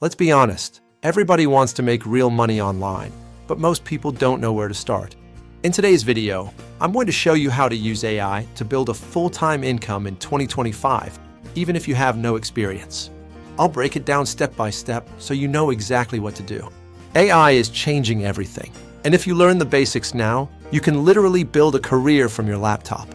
Let's be honest, everybody wants to make real money online, but most people don't know where to start. In today's video, I'm going to show you how to use AI to build a full-time income in 2025, even if you have no experience. I'll break it down step by step so you know exactly what to do. AI is changing everything, and if you learn the basics now, you can literally build a career from your laptop.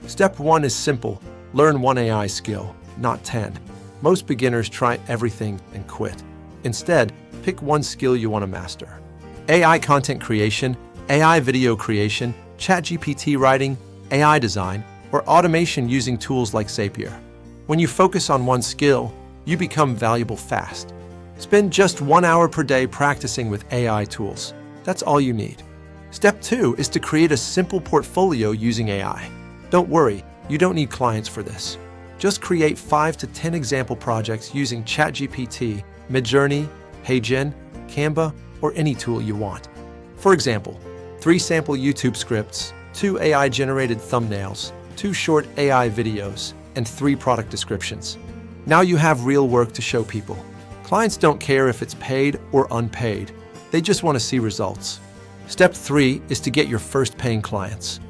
Step 1 is simple. Learn one AI skill, not 10. Most beginners try everything and quit. Instead, pick one skill you want to master. AI content creation, AI video creation, ChatGPT writing, AI design, or automation using tools like Zapier. When you focus on one skill, you become valuable fast. Spend just 1 hour per day practicing with AI tools. That's all you need. Step 2 is to create a simple portfolio using AI. Don't worry, you don't need clients for this. Just create 5 to 10 example projects using ChatGPT, Midjourney, HeyGen, Canva, or any tool you want. For example, 3 sample YouTube scripts, 2 AI-generated thumbnails, 2 short AI videos, and 3 product descriptions. Now you have real work to show people. Clients don't care if it's paid or unpaid. They just want to see results. Step 3 is to get your first paying clients.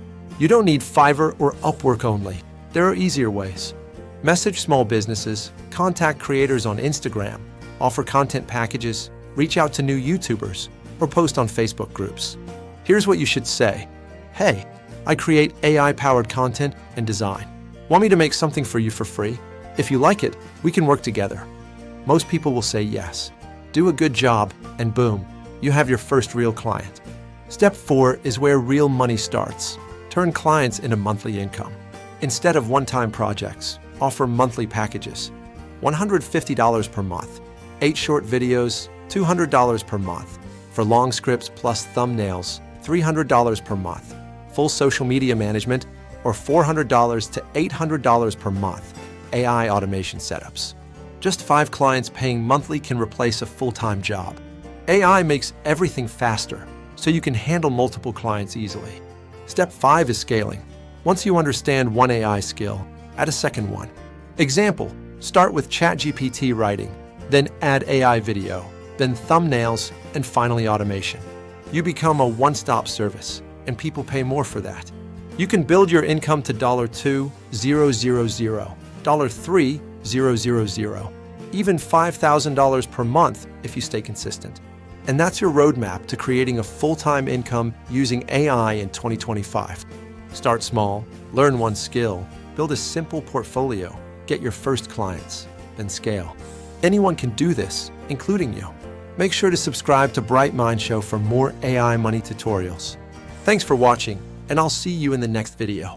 You don't need Fiverr or Upwork only. There are easier ways. Message small businesses, contact creators on Instagram, offer content packages, reach out to new YouTubers, or post on Facebook groups. Here's what you should say. Hey, I create AI-powered content and design. Want me to make something for you for free? If you like it, we can work together. Most people will say yes. Do a good job, and boom, you have your first real client. Step 4 is where real money starts. Turn clients into monthly income. Instead of one-time projects, offer monthly packages. $150 per month. 8 short videos, $200 per month. For long scripts plus thumbnails, $300 per month. Full social media management, or $400 to $800 per month. AI automation setups. Just 5 clients paying monthly can replace a full-time job. AI makes everything faster, so you can handle multiple clients easily. Step 5 is scaling. Once you understand one AI skill, add a second one. Example, start with ChatGPT writing, then add AI video, then thumbnails, and finally automation. You become a one-stop service, and people pay more for that. You can build your income to $2,000, $3,000, even $5,000 per month if you stay consistent. And that's your roadmap to creating a full-time income using AI in 2025. Start small, learn one skill, build a simple portfolio, get your first clients, then scale. Anyone can do this, including you. Make sure to subscribe to Bright Mind Show for more AI money tutorials. Thanks for watching, and I'll see you in the next video.